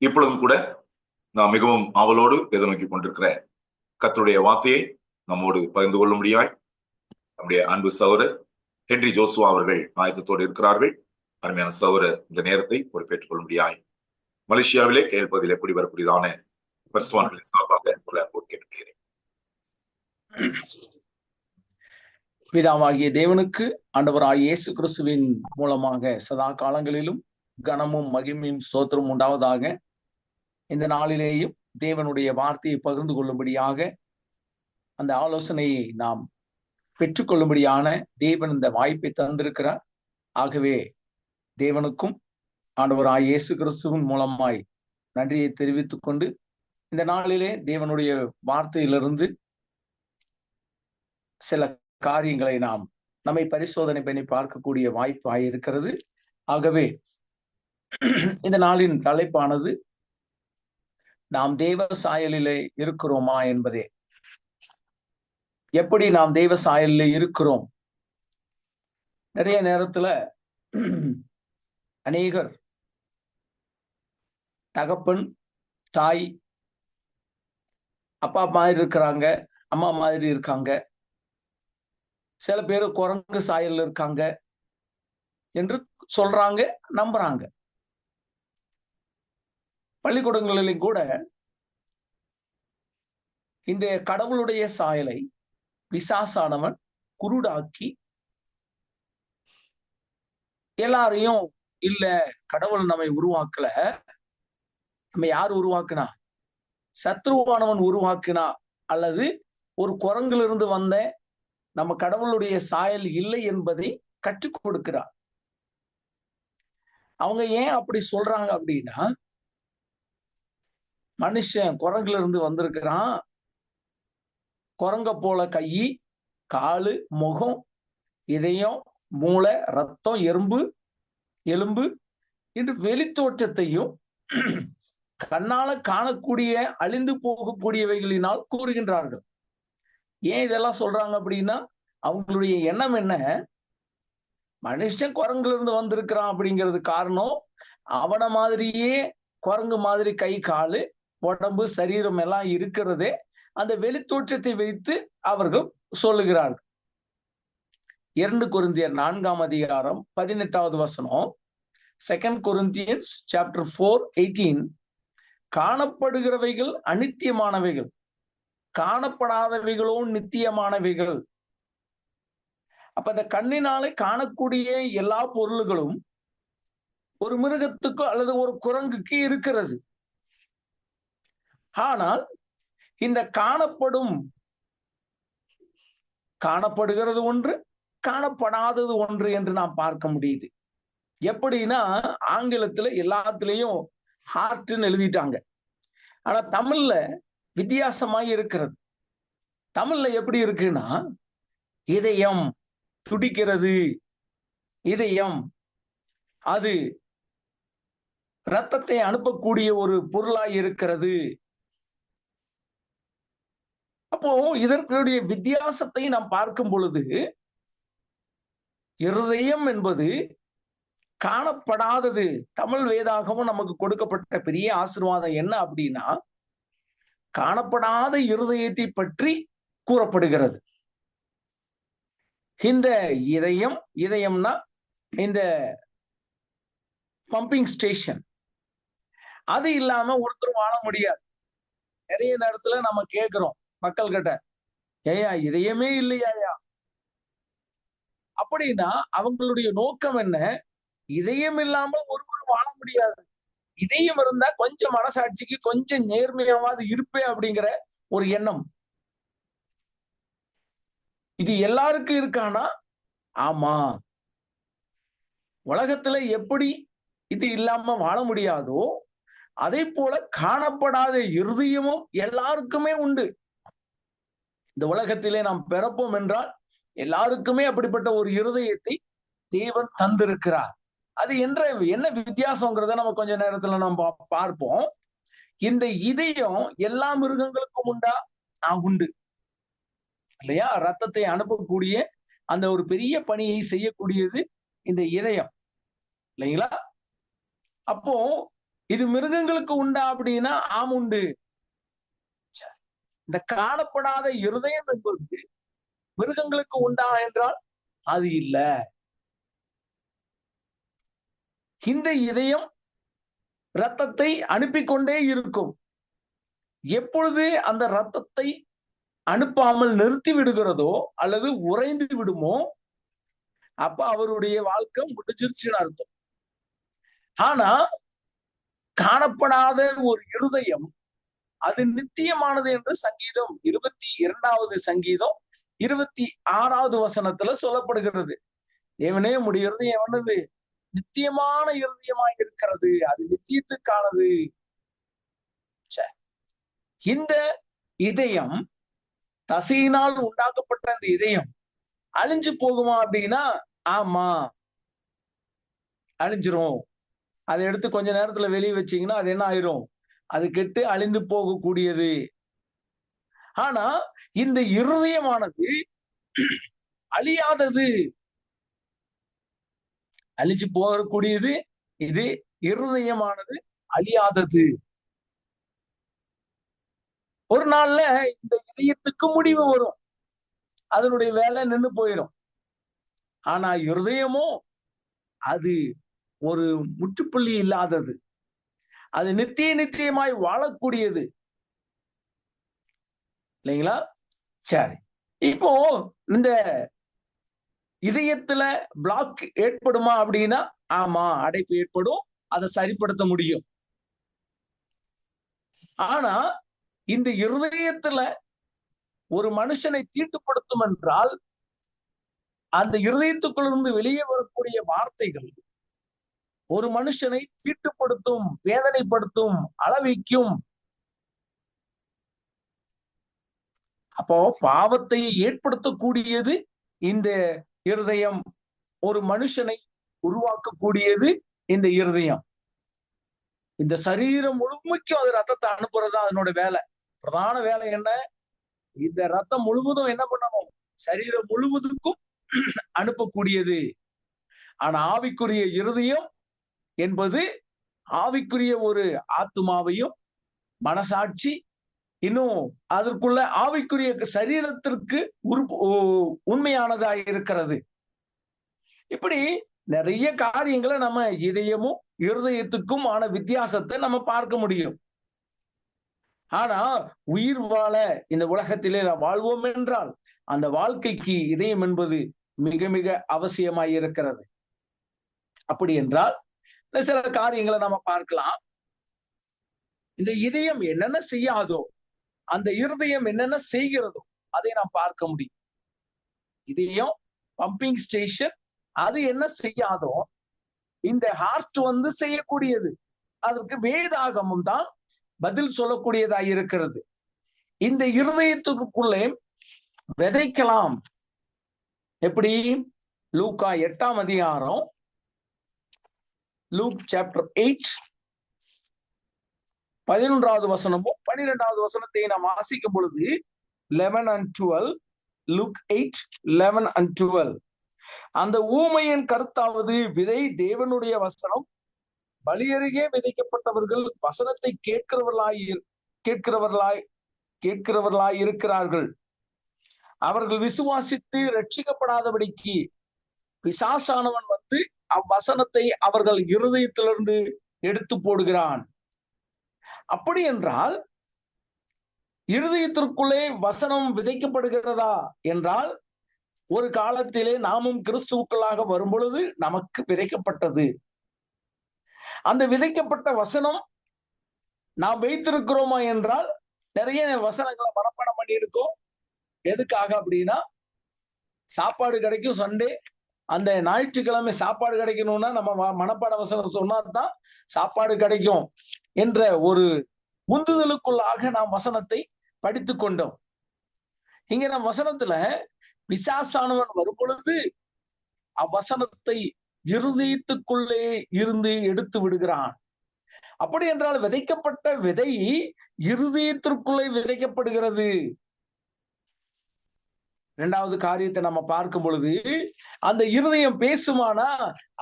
இப்பொழுதும் கூட நாம் மிகவும் ஆவலோடு எதிர்நோக்கி கொண்டிருக்கிற கர்த்தருடைய வார்த்தையை நம்மோடு பகிர்ந்து கொள்ளும்படியாய் நம்முடைய அன்பு சகோதரர் ஹென்றி ஜோசுவா அவர்கள் ஆயத்தத்தோடு இருக்கிறார்கள். அருமையான சகோதரர் இந்த நேரத்தை பொறுப்பேற்றுக் கொள்ளும்படியாய் மலேசியாவிலே கேள்பதிலே குடிவரக்கூடியதான பரிசுத்தவான்களின் சார்பாக கேட்டுக்கொள்கிறேன். பிதாவாகிய தேவனுக்கு ஆண்டவராகிய இயேசு கிறிஸ்துவின் மூலமாக சதா காலங்களிலும் கனமும் மகிமையும் ஸ்தோத்திரம் உண்டாவதாக. இந்த நாளிலேயும் தேவனுடைய வார்த்தையை பகிர்ந்து கொள்ளும்படியாக அந்த ஆலோசனையை நாம் பெற்றுக்கொள்ளும்படியான தேவன் இந்த வாய்ப்பை தந்திருக்கிறார். ஆகவே தேவனுக்கும் ஆண்டவராகிய இயேசு கிறிஸ்துவின் மூலமாய் நன்றியை தெரிவித்துக் கொண்டு இந்த நாளிலே தேவனுடைய வார்த்தையிலிருந்து சில காரியங்களை நாம் நம்மை பரிசோதனை பண்ணி பார்க்கக்கூடிய வாய்ப்பாய் இருக்கிறது. ஆகவே இந்த நாளின் தலைப்பானது நாம் தேவ சாயலிலே இருக்கிறோமா என்பதே. எப்படி நாம் தேவ சாயலிலே இருக்கிறோம்? நிறைய நேரத்துல அநேகர் தகப்பன் தாய் அப்பா மாதிரி இருக்கிறாங்க, அம்மா மாதிரி இருக்காங்க, சில பேர் குரங்கு சாயல்ல இருக்காங்க என்று சொல்றாங்க, நம்புறாங்க. பள்ளிக்கூடங்களிலும் கூட இந்த கடவுளுடைய சாயலை பிசாசானவன் குருடாக்கி எல்லாரையும், இல்ல கடவுள் நம்மை உருவாக்கல, நம்ம யார் உருவாக்குனா? சத்ருவானவன் உருவாக்குனா, அல்லது ஒரு குரங்கிலிருந்து வந்த நம்ம கடவுளுடைய சாயல் இல்லை என்பதை கற்றுக் கொடுக்கிறார். அவங்க ஏன் அப்படி சொல்றாங்க அப்படின்னா, மனுஷன் குரங்குல இருந்து வந்திருக்கிறான், குரங்க போல கை, காலு, முகம், இதயம், மூளை, ரத்தம், எலும்பு என்று வெளித்தோற்றத்தையும் கண்ணால காணக்கூடிய அழிந்து போகக்கூடியவைகளினால் கூறுகின்றார்கள். ஏன் இதெல்லாம் சொல்றாங்க அப்படின்னா, அவங்களுடைய எண்ணம் என்ன? மனுஷன் குரங்குல இருந்து வந்திருக்கிறான் அப்படிங்கிறது காரணம், அவன மாதிரியே குரங்கு மாதிரி கை, காலு, உடம்பு, சரீரம் எல்லாம் இருக்கிறதே அந்த வெளித்தோற்றத்தை வைத்து அவர்கள் சொல்லுகிறார்கள். 2 கொரிந்தியர் 4:18 2 Corinthians chapter 4:18 காணப்படுகிறவைகள் அநித்தியமானவைகள், காணப்படாதவைகளோ நித்தியமானவைகள். அப்ப இந்த கண்ணினாலே காணக்கூடிய எல்லா பொருள்களும் ஒரு மிருகத்துக்கு அல்லது ஒரு குரங்குக்கு இருக்கிறது. ஆனால் இந்த காணப்படுகிறது ஒன்று, காணப்படாதது ஒன்று என்று நாம் பார்க்க முடியுது. எப்படின்னா, ஆங்கிலத்துல எல்லாத்துலயும் ஹார்ட்ன்னு எழுதிட்டாங்க, ஆனா தமிழ்ல வித்தியாசமாய் இருக்கிறது. தமிழ்ல எப்படி இருக்குன்னா, இதயம் துடிக்கிறது, இதயம் அது இரத்தத்தை அனுப்பக்கூடிய ஒரு பொருளாய் இருக்கிறது. அப்போ இதற்குடைய வித்தியாசத்தை நாம் பார்க்கும் பொழுது, இருதயம் என்பது காணப்படாதது. தமிழ் வேதாகமும் நமக்கு கொடுக்கப்பட்ட பெரிய ஆசீர்வாதம் என்ன அப்படின்னா, காணப்படாத இருதயத்தை பற்றி கூறப்படுகிறது. இந்த இதயம்னா இந்த பம்பிங் ஸ்டேஷன், அது இல்லாம ஒருத்தர் வாழ முடியாது. நிறைய நேரத்துல நம்ம கேட்கிறோம் மக்கள் கிட்ட, ஏயா இதயமே இல்லையா? அப்படின்னா அவங்களுடைய நோக்கம் என்ன? இதயம் இல்லாமல் ஒருவர் வாழ முடியாது. இதயம் இருந்தா கொஞ்சம் மனசாட்சிக்கு கொஞ்சம் நேர்மையாவது இருப்பேன் அப்படிங்கிற ஒரு எண்ணம். இது எல்லாருக்கும் இருக்கானா? ஆமா. உலகத்துல எப்படி இது இல்லாம வாழ முடியாதோ, அதே போல காணப்படாத இருதயமும் எல்லாருக்குமே உண்டு. இந்த உலகத்திலே நாம் பிறப்போம் என்றால் எல்லாருக்குமே அப்படிப்பட்ட ஒரு இருதயத்தை தேவன் தந்திருக்கிறார். அது என்ன வித்தியாசங்கிறத நம்ம கொஞ்ச நேரத்துல நம்ம பார்ப்போம். இந்த இதயம் எல்லா மிருகங்களுக்கும் உண்டா? உண்டு இல்லையா? ரத்தத்தை அனுப்பக்கூடிய அந்த ஒரு பெரிய பணியை செய்யக்கூடியது இந்த இதயம் இல்லைங்களா? அப்போ இது மிருகங்களுக்கு உண்டா அப்படின்னா ஆம் உண்டு. இந்த காணப்படாத இருதயம் என்பது மிருகங்களுக்கு உண்டா என்றால் அது இல்ல. இந்த இதயம் இரத்தத்தை அனுப்பி கொண்டே இருக்கும். எப்பொழுது அந்த இரத்தத்தை அனுப்பாமல் நிறுத்தி விடுகிறதோ அல்லது உறைந்து விடுமோ அப்ப அவருடைய வாழ்க்கை முடிஞ்சிருச்சுன்னு அர்த்தம். ஆனா காணப்படாத ஒரு இருதயம் அது நித்தியமானது என்று சங்கீதம் 22வது சங்கீதம் 26வது வசனத்துல சொல்லப்படுகிறது. தேவனே உம்முடைய இருதயம் என்னது? நித்தியமான இருதயமாய் இருக்கிறது, அது நித்தியத்துக்கானது. இந்த இதயம், தசையினால் உண்டாக்கப்பட்ட அந்த இதயம் அழிஞ்சு போகுமா அப்படின்னா ஆமா, அழிஞ்சிரும். அதை எடுத்து கொஞ்ச நேரத்துல வெளியே வச்சீங்கன்னா அது என்ன ஆயிரும்? அது கெட்டு அழிந்து போகக்கூடியது. ஆனா இந்த இருதயமானது அழியாதது, அழிஞ்சு போகக்கூடியது. இது இருதயமானது அழியாதது. ஒரு நாள்ல இந்த இதயத்துக்கு முடிவு வரும், அதனுடைய வேலை நின்னு போயிடும். ஆனா இருதயமோ அது ஒரு முற்றுப்புள்ளி இல்லாதது, அது நித்தியமாய் வாழக்கூடியது இல்லைங்களா? சரி, இப்போ இந்த இதயத்துல பிளாக் ஏற்படுமா அப்படின்னா ஆமா, அடைப்பு ஏற்படும், அதை சரிப்படுத்த முடியும். ஆனா இந்த இருதயத்துல ஒரு மனுஷனை தீட்டுப்படுத்தும் என்றால் அந்த இருதயத்துக்குள்ளிருந்து வெளியே வரக்கூடிய வார்த்தைகள் ஒரு மனுஷனை தீட்டுப்படுத்தும், வேதனைப்படுத்தும், அளவிக்கும். அப்போ பாவத்தை ஏற்படுத்தக்கூடியது இந்த இருதயம், ஒரு மனுஷனை உருவாக்கக்கூடியது இந்த இருதயம். இந்த சரீரம் முழுமைக்கும் அது ரத்தத்தை அனுப்புறதா அதனோட வேலை. பிரதான வேலை என்ன? இந்த ரத்தம் முழுவதும் என்ன பண்ணணும்? சரீரம் முழுவதுக்கும் அனுப்பக்கூடியது. ஆனா ஆவிக்குரிய இருதயம் என்பது ஆவிக்குரிய ஒரு ஆத்துமாவையும் மனசாட்சி, இன்னும் அதற்குள்ள ஆவிக்குரிய சரீரத்திற்கு உண்மையானதாக இருக்கிறது. இப்படி நிறைய காரியங்களை நம்ம இதயமும் இருதயத்துக்கும் ஆன வித்தியாசத்தை நம்ம பார்க்க முடியும். ஆனா உயிர் வாழ இந்த உலகத்திலே வாழ்வோம் என்றால் அந்த வாழ்க்கைக்கு இதயம் என்பது மிக மிக அவசியமாய் இருக்கிறது. அப்படி என்றால் சில காரியங்களை நம்ம பார்க்கலாம். இந்த இதயம் என்னென்ன செய்யாதோ அந்த இருதயம் என்னென்ன செய்கிறதோ அதை நாம் பார்க்க முடியும். இதயம் பம்பிங் ஸ்டேஷன், அது என்ன செய்யாதோ இந்த ஹார்ட் வந்து செய்யக்கூடியது. அதற்கு வேதாகமம் தான் பதில் சொல்லக்கூடியதாக இருக்கிறது. இந்த இருதயத்துக்குள்ளே விதைக்கலாம். எப்படி? லூக்கா 8ஆம் அதிகாரம், லூக் சாப்டர் 8 11வது வசனமும் 12வது வசனத்தை நாம் வாசிக்கும் பொழுது 11 and 12, லூக் 8 11 and 12. அந்த ஊமையின் கருத்தாவது, விதை தேவனுடைய வசனம், பலியருகே விதைக்கப்பட்டவர்கள் வசனத்தை கேட்கிறவர்களாய் இருக்கிறார்கள். அவர்கள் விசுவாசித்து ரட்சிக்கப்படாதபடிக்கு பிசாசானவன் வந்து அவ்வசனத்தை அவர்கள் இருதயத்திலிருந்து எடுத்து போடுகிறான். அப்படி என்றால் இருதயத்திற்குள்ளே வசனம் விதைக்கப்படுகிறதா என்றால் ஒரு காலத்திலே நாமும் கிறிஸ்துவுக்குள்ளாக வரும் பொழுது நமக்கு விதைக்கப்பட்டது. அந்த விதைக்கப்பட்ட வசனம் நாம் வைத்திருக்கிறோமா என்றால் நிறைய வசனங்களை மனப்பாடம் பண்ணி இருக்கோம். எதுக்காக அப்படின்னா சாப்பாடு கிடைக்கும். சண்டே அந்த ஞாயிற்றுக்கிழமை சாப்பாடு கிடைக்கணும்னா நம்ம மனப்பாட வசனம் சொன்னாதான் சாப்பாடு கிடைக்கும் என்ற ஒரு உந்துதலுக்குள்ளாக நாம் வசனத்தை படித்து கொண்டோம். இங்க நம் வசனத்துல பிசாசானவன் வரும் பொழுது அவ்வசனத்தை இருதயத்துக்குள்ளே இருந்து எடுத்து விடுகிறான். அப்படி என்றால் விதைக்கப்பட்ட விதை இருதயத்திற்குள்ளே விதைக்கப்படுகிறது. இரண்டாவது காரியத்தை நம்ம பார்க்கும் பொழுது அந்த இருதயம் பேசுமானா,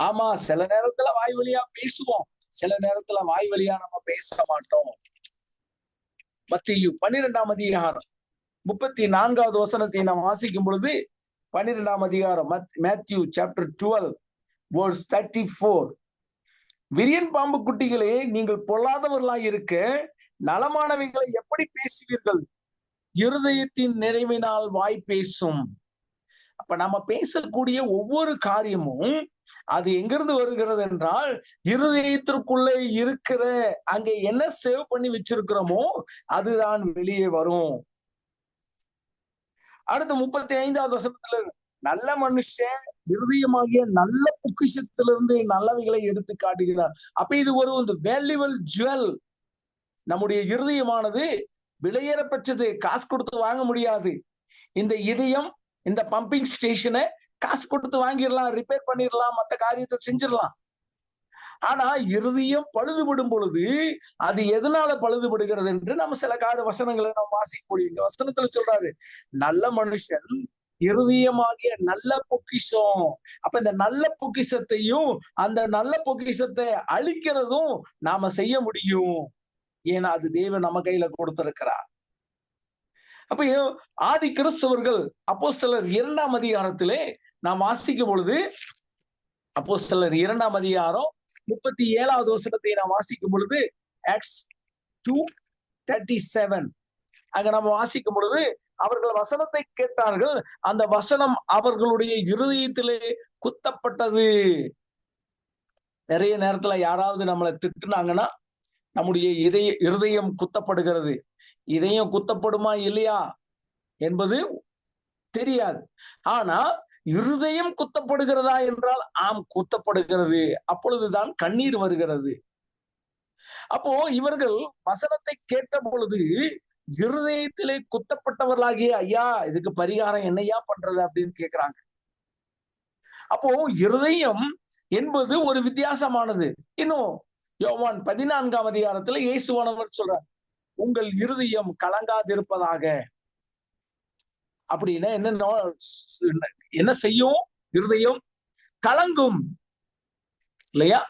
ஆமா, சில நேரத்துல வாய் வழியா பேசுவோம். சில நேரத்துல வாய் வழியா நம்ம பேச மாட்டோம். மத்தேயு 12ஆம் அதிகாரம் 34வது வசனத்தை நாம் வாசிக்கும் பொழுது, 12ஆம் அதிகாரம் மேத்யூ சாப்டர் 12 verse 34, விரியன் பாம்பு குட்டிகளே, நீங்கள் பொல்லாதவர்களாய் இருக்க நலமானவைகளை எப்படி பேசுவீர்கள்? இருதயத்தின் நிறைவினால் வாய் பேசும். அப்ப நம்ம பேசக்கூடிய ஒவ்வொரு காரியமும் அது எங்கிருந்து வருகிறது என்றால், இருதயத்திற்குள்ளே இருக்கிற அங்க என்ன சேவ் பண்ணி வச்சிருக்கிறோமோ அதுதான் வெளியே வரும். அடுத்து 35வது வசனத்துல, நல்ல மனுஷன் இருதயமாகிய நல்ல பொக்கிஷத்திலிருந்து நல்லவைகளை எடுத்து காட்டுகிறார். அப்ப இது ஒரு வேல்யூபிள் ஜுவல். நம்முடைய இருதயமானது விலையேறப்பெற்றது, காசு கொடுத்து வாங்க முடியாது. இந்த இதயம், இந்த பம்பிங் ஸ்டேஷனை காசு கொடுத்து வாங்கிடலாம், ரிப்பேர் பண்ணிடலாம், மற்ற காரியத்தை செஞ்சிடலாம். ஆனா இருதயம் பழுதுபடும் பொழுது அது எதனால பழுதுபடுகிறது என்று நம்ம சில வசனங்களை நம்ம வாசிக்க முடியும். இந்த வசனத்துல சொல்றாரு, நல்ல மனுஷன் இருதயமாகிய நல்ல பொக்கிஷம். அப்ப இந்த நல்ல பொக்கிஷத்தையும் அந்த நல்ல பொக்கிஷத்தை அழிக்கிறதும் நாம செய்ய முடியும். ஏன்னா அது தேவன் நம்ம கையில கொடுத்திருக்கிறார். அப்ப ஆதி கிறிஸ்தவர்கள் அப்போஸ்தலர் 2ஆம் அதிகாரத்திலே நாம் வாசிக்கும் பொழுது, அப்போஸ்தலர் 2ஆம் அதிகாரம் 37வது வசனத்தை நாம் வாசிக்கும் பொழுது, Acts 2:37 அங்க நம்ம வாசிக்கும் பொழுது, அவர்கள் வசனத்தை கேட்டார்கள், அந்த வசனம் அவர்களுடைய இருதயத்திலே குத்தப்பட்டது. நிறைய நேரத்துல யாராவது நம்மளை திட்டுனாங்கன்னா நம்முடைய இருதயம் குத்தப்படுகிறது. இதயம் குத்தப்படுமா இல்லையா என்பது தெரியாது. ஆனா இருதயம் குத்தப்படுகிறதா என்றால் ஆம், குத்தப்படுகிறது. அப்பொழுதுதான் கண்ணீர் வருகிறது. அப்போ இவர்கள் வசனத்தை கேட்ட பொழுது இருதயத்திலே குத்தப்பட்டவர்களாகிய, ஐயா இதுக்கு பரிகாரம் என்னையா பண்றது அப்படின்னு கேக்குறாங்க. அப்போ இருதயம் என்பது ஒரு வித்தியாசமானது. இன்னும் யோவான் 14ஆம் அதிகாரத்துல இயேசுவானவர் சொல்றார், உங்கள் இருதயம் கலங்காதிருப்பதாக. அப்படின்னா என்ன செய்யும்? இருதயம் கலங்கும் இல்லையா?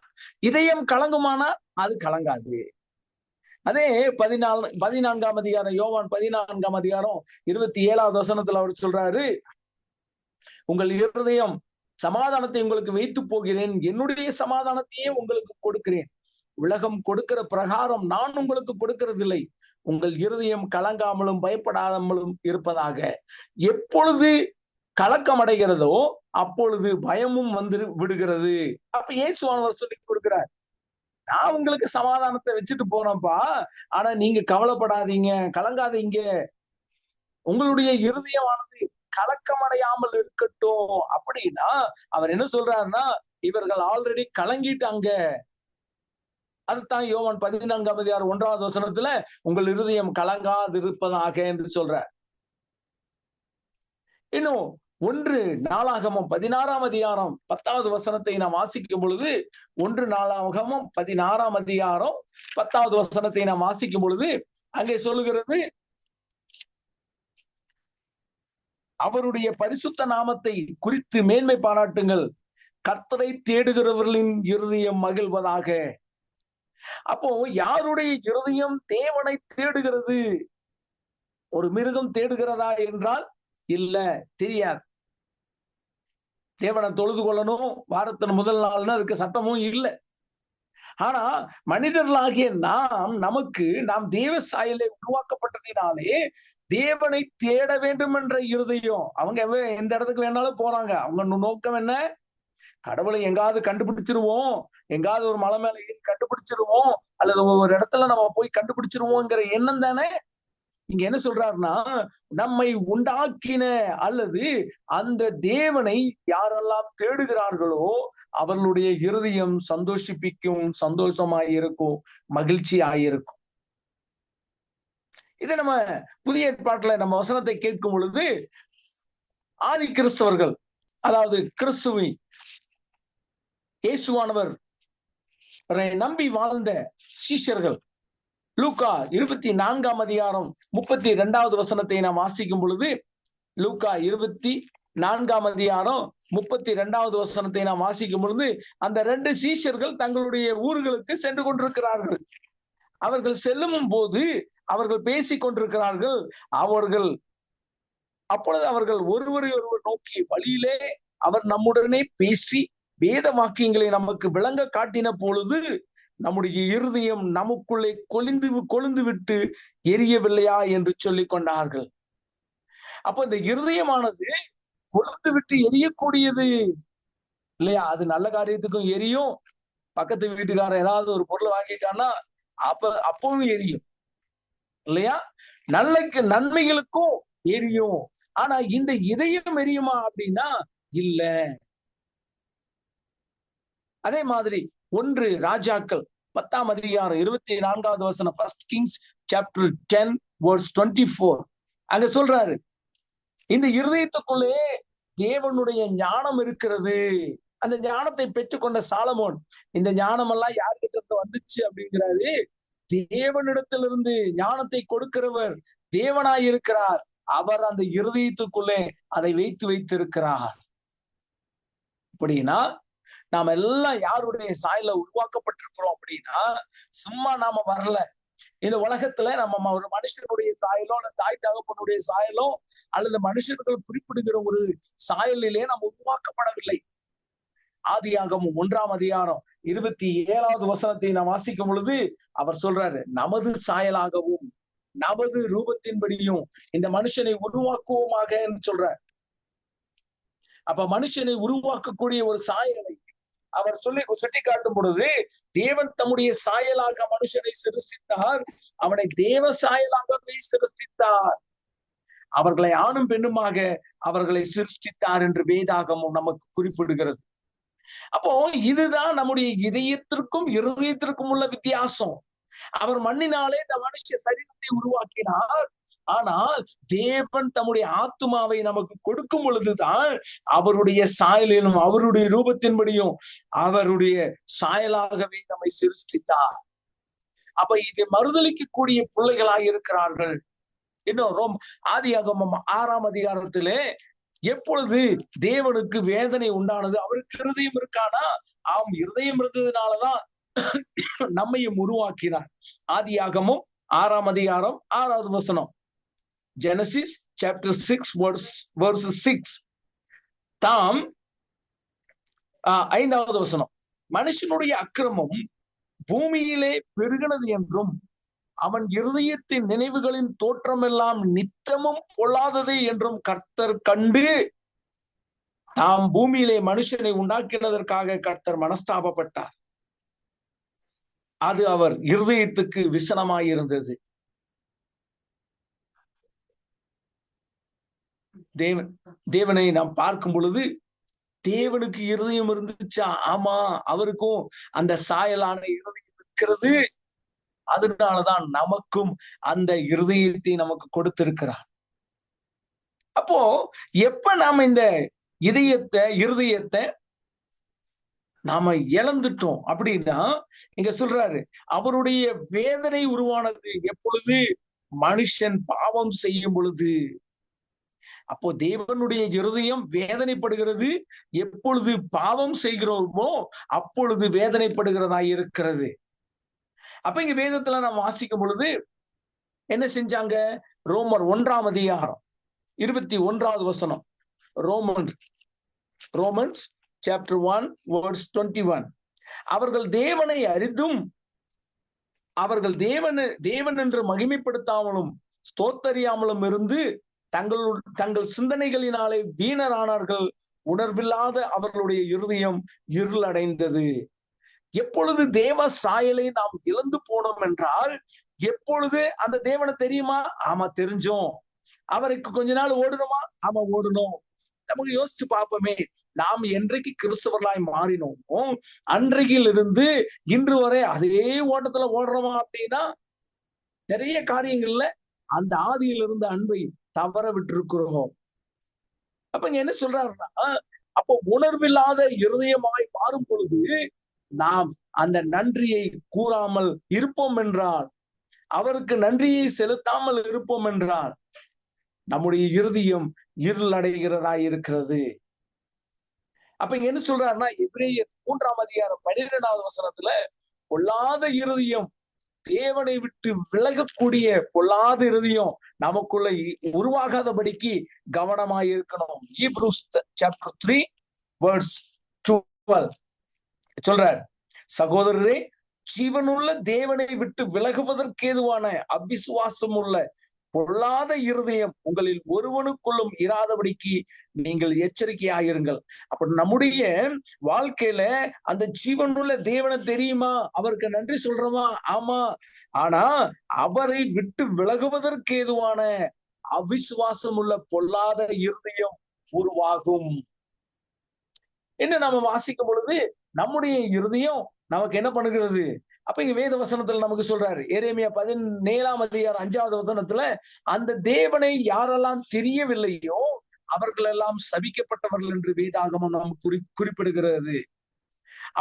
இதயம் கலங்குமானா அது கலங்காது. அதே 14ஆம் அதிகாரம், யோவான் 14ஆம் அதிகாரம் 27வது வசனத்துல அவர் சொல்றாரு, உங்கள் இருதயம் சமாதானத்தை உங்களுக்கு வைத்து போகிறேன், என்னுடைய சமாதானத்தையே உங்களுக்கு கொடுக்கிறேன். உலகம் கொடுக்கிற பிரகாரம் நான் உங்களுக்கு கொடுக்கிறதில்லை. உங்கள் இருதயம் கலங்காமலும் பயப்படாமலும் இருப்பதாக. எப்பொழுது கலக்கம் அடைகிறதோ அப்பொழுது பயமும் வந்து விடுகிறது. அப்ப இயேசுவானவர் சொல்லி கொடுக்கிறார், நான் உங்களுக்கு சமாதானத்தை வச்சுட்டு போனப்பா, ஆனா நீங்க கவலைப்படாதீங்க, கலங்காதீங்க, உங்களுடைய இருதயமானது கலக்கமடையாமல் இருக்கட்டும். அப்படின்னா அவர் என்ன சொல்றாருன்னா, இவர்கள் ஆல்ரெடி கலங்கிட்டாங்க. அதுதான் யோவான் 14ஆம் அதிகாரம் 1வது வசனத்துல உங்கள் இருதயம் கலங்காது இருப்பதாக என்று சொல்றார். இன்னும் 1 நாளாகமம் 16ஆம் அதிகாரம் 10வது வசனத்தை நாம் வாசிக்கும் பொழுது, 1 நாளாகமம் 16ஆம் அதிகாரம் 10வது வசனத்தை நாம் வாசிக்கும் பொழுது அங்கே சொல்லுகிறது, அவருடைய பரிசுத்த நாமத்தை குறித்து மேன்மை பாராட்டுங்கள், கர்த்தரை தேடுகிறவர்களின் இருதயம் மகிழ்வதாக. அப்போ யாருடைய இருதயம் தேவனை தேடுகிறது? ஒரு மிருகம் தேடுகிறதா என்றால் இல்ல, தெரியாது. தேவனை தொழுது கொள்ளணும் வாரத்தின் முதல் நாள்னு அதுக்கு சட்டமும் இல்லை. ஆனா மனிதர்களாகிய நாம் தேவ சாயலை உருவாக்கப்பட்டதினாலே தேவனை தேட வேண்டும் என்ற இருதயம். அவங்க எந்த இடத்துக்கு வேணாலும் போறாங்க. அவங்க நோக்கம் என்ன? கடவுளை எங்காவது கண்டுபிடிச்சிருவோம், எங்காவது ஒரு மலை மேல கண்டுபிடிச்சிருவோம், அல்லது ஒரு இடத்துல நம்ம போய் கண்டுபிடிச்சிருவோங்கிற எண்ணம் தானே. இங்க என்ன சொல்றாருன்னா, நம்மை உண்டாக்கின அல்லது அந்த தேவனை யாரெல்லாம் தேடுகிறார்களோ அவர்களுடைய இருதயம் சந்தோஷமாயிருக்கும், மகிழ்ச்சியாயிருக்கும். இதை நம்ம புதிய ஏற்பாட்டுல நம்ம வசனத்தை கேட்கும் பொழுது, ஆதி கிறிஸ்தவர்கள், அதாவது கிறிஸ்துவை இயேசுவானவர் நம்பி வாழ்ந்த சீஷர்கள், லூக்கா 24ஆம் அதிகாரம் 32வது வசனத்தை நாம் வாசிக்கும் பொழுது, லூக்கா 24 4ஆம் அதிகாரம் 32வது வசனத்தை நாம் வாசிக்கும் பொழுது, அந்த 2 சீஷர்கள் தங்களுடைய ஊர்களுக்கு சென்று கொண்டிருக்கிறார்கள். அவர்கள் செல்லும் போது அவர்கள் பேசிக் கொண்டிருக்கிறார்கள். அப்பொழுது அவர்கள் ஒருவரை ஒருவர் நோக்கி, வழியிலே அவர் நம்முடனே பேசி வேத வாக்கியங்களை நமக்கு விளங்க காட்டின பொழுது நம்முடைய இருதயம் நமக்குள்ளே கொழுந்து விட்டு எரியவில்லையா என்று சொல்லிக் கொண்டார்கள். அப்ப இந்த இருதயமானது கொழுந்து விட்டு எரியக்கூடியது இல்லையா? அது நல்ல காரியத்துக்கும் எரியும். பக்கத்து வீட்டுக்காரன் ஏதாவது ஒரு பொருள் வாங்கிட்டான்னா அப்பவும் எரியும் இல்லையா? நன்மைகளுக்கும் எரியும். ஆனா இந்த இதயம் எரியுமா அப்படின்னா இல்ல. அதே மாதிரி 1 ராஜாக்கள் 10ஆம் அதிகாரம் 24வது வசனம், 1 Kings chapter 10 verse 24. அங்க சொல்றாரு, இந்த இருதயத்துக்குள்ளே தேவனுடைய ஞானம் இருக்கிறது. அந்த ஞானத்தை பெற்றுக்கொண்ட சாலமோன், இந்த ஞானம் எல்லாம் யார்கிட்ட இருந்து வந்துச்சு அப்படிங்கிறாரு, தேவனிடத்திலிருந்து ஞானத்தை கொடுக்கிறவர் தேவனாய் இருக்கிறார். அவர் அந்த இருதயத்துக்குள்ளே அதை வைத்திருக்கிறார். அப்படின்னா நாம எல்லாம் யாருடைய சாயல உருவாக்கப்பட்டிருக்கிறோம் அப்படின்னா, சும்மா நாம வரல. இந்த உலகத்துல நம்ம ஒரு மனுஷனுடைய சாயலோ அல்லது தாய் தகப்பனுடைய சாயலோ அல்லது மனுஷர்கள் குறிப்பிடுகிற ஒரு சாயலிலே நாம் உருவாக்கப்படவில்லை. ஆதியாகமம் 1ஆம் அதிகாரம் 27வது வசனத்தை நாம் வாசிக்கும் பொழுது அவர் சொல்றாரு, நமது சாயலாகவும் நமது ரூபத்தின்படியும் இந்த மனுஷனை உருவாக்குவோமாக என்று சொல்றார். அப்ப மனுஷனை உருவாக்கக்கூடிய ஒரு சாயலை அவர் சுட்டி காட்டும் பொழுது, தேவன் தம்முடைய சாயலாக மனுஷனை சிருஷ்டித்தார், அவனை தேவ சாயலாகவே சிருஷ்டித்தார். அவர்களை ஆணும் பெண்ணுமாக அவர்களை சிருஷ்டித்தார் என்று வேதாகமும் நமக்கு குறிப்பிடுகிறது. அப்போ இதுதான் நம்முடைய இதயத்திற்கும் இருதயத்திற்கும் உள்ள வித்தியாசம். அவர் மண்ணினாலே இந்த மனுஷ சரீரத்தை உருவாக்கினார். ஆனால் தேவன் தம்முடைய ஆத்துமாவை நமக்கு கொடுக்கும் பொழுதுதான் அவருடைய சாயலிலும் அவருடைய ரூபத்தின்படியும் அவருடைய சாயலாகவே நம்மை சிருஷ்டித்தார். அப்ப இது மறுதலிக்கக்கூடிய பிள்ளைகளாக இருக்கிறார்கள். இன்னும் ஆதியாகமம் 6ஆம் அதிகாரத்திலே எப்பொழுது தேவனுக்கு வேதனை உண்டானது? அவருக்கு இருதயம் இருக்கானா? ஆம், இருதயம் இருந்ததுனாலதான் நம்மையும் உருவாக்கினார். ஆதியாகமம் 6ஆம் அதிகாரம் 6வது வசனம், Genesis chapter 6 verse 6. தாம் 5வது வசனம், மனுஷனுடைய அக்கிரமம் பூமியிலே பெருகினது என்றும் அவன் இருதயத்தின் நினைவுகளின் தோற்றமெல்லாம் நித்தமும் பொல்லாதது என்றும் கர்த்தர் கண்டு தாம் பூமியிலே மனுஷனை உண்டாக்கினதற்காக கர்த்தர் மனஸ்தாபப்பட்டார். அது அவர் இருதயத்துக்கு விசனமாயிருந்தது. தேவனை நாம் பார்க்கும் பொழுது தேவனுக்கு இருதயம் இருந்துச்சா? ஆமா, அவருக்கும் அந்த சாயலான இருதயம் இருக்கிறது. அதனாலதான் நமக்கும் அந்த இருதயத்தை நமக்கு கொடுத்திருக்கிறார். அப்போ எப்ப நாம இந்த இருதயத்தை நாம இழந்துட்டோம் அப்படின்னா, இங்க சொல்றாரு, அவருடைய வேதனை உருவானது எப்பொழுது? மனுஷன் பாவம் செய்யும் பொழுது. அப்போ தேவனுடைய இருதயம் வேதனைப்படுகிறது எப்பொழுது பாவம் செய்கிறோமோ அப்பொழுது வேதனைப்படுகிறதா இருக்கிறது. அப்ப இங்க வேதத்துல நாம் வாசிக்கும் பொழுது என்ன செஞ்சாங்க? ரோமர் 1ஆம் அதிகாரம் 21வது வசனம், ரோமன்ஸ் chapter 1 verse 21. அவர்கள் தேவனை அறிந்தும் அவர்கள் தேவன் என்று மகிமைப்படுத்தாமலும் ஸ்தோத்தரியாமலும் இருந்து தங்கள் சிந்தனைகளினாலே வீணரானார்கள். உணர்வில்லாத அவர்களுடைய இருதயம் இருளடைந்தது. எப்பொழுது தேவ சாயலை நாம் இழந்து போனோம் என்றால், எப்பொழுது அந்த தேவனை தெரியுமா? ஆமா, தெரிஞ்சோம். அவருக்கு கொஞ்ச நாள் ஓடணுமா? ஆமா, ஓடணும். நமக்கு யோசிச்சு பார்ப்போமே, நாம் என்றைக்கு கிறிஸ்தவர்களாய் மாறினோமோ அன்றையில் இருந்து இன்று வரை அதே ஓட்டத்துல ஓடுறோமா அப்படின்னா நிறைய காரியங்கள்ல அந்த ஆதியில் இருந்த அன்பை தவற விட்டிருக்கிறோம். அப்ப இங்க என்ன சொல்றாருன்னா, அப்போ உணர்வில்லாத இருதயமாய் மாறும் பொழுது நாம் அந்த நன்றியை கூறாமல் இருப்போம் என்றால், அவருக்கு நன்றியை செலுத்தாமல் இருப்போம் என்றால், நம்முடைய இருதயம் இருள் அடைகிறதா இருக்கிறது. அப்ப இங்க என்ன சொல்றாருன்னா, எபிரேயர் 3:12 வசனத்துல பொல்லாத இருதயம், தேவனை விட்டு விலகக்கூடிய பொல்லாத இருதயம் நமக்குள்ள உருவாகாதபடிக்கு கவனமாய் இருக்கணும். ஹீப்ரூஸ் சாப்டர் 3:12 சொல்றார், சகோதரரே, ஜீவனுள்ள தேவனை விட்டு விலகுவதற்கேதுவான அவிசுவாசம் உள்ள பொல்லாத இருதயம் உங்களில் ஒருவனுக்குள்ளும் இராதபடிக்கு நீங்கள் எச்சரிக்கையாயிருங்கள். அப்ப நம்முடைய வாழ்க்கையில அந்த ஜீவனுள்ள தேவனை தெரியுமா? அவருக்கு நன்றி சொல்றோமா? ஆமா. ஆனா அவரை விட்டு விலகுவதற்கேதுவான அவிசுவாசம் உள்ள பொல்லாத இருதயம் உருவாகும் என்று நாம வாசிக்கும் பொழுது நம்முடைய இருதயம் நமக்கு என்ன பண்ணுகிறது? அப்ப இங்க வேத வசனத்துல நமக்கு சொல்றாரு, எரேமியா 17:5 அந்த தேவனை யாரெல்லாம் தெரியவில்லையோ அவர்கள் எல்லாம் சபிக்கப்பட்டவர்கள் என்று வேதாகமம் நமக்கு குறிப்பிடுகிறது.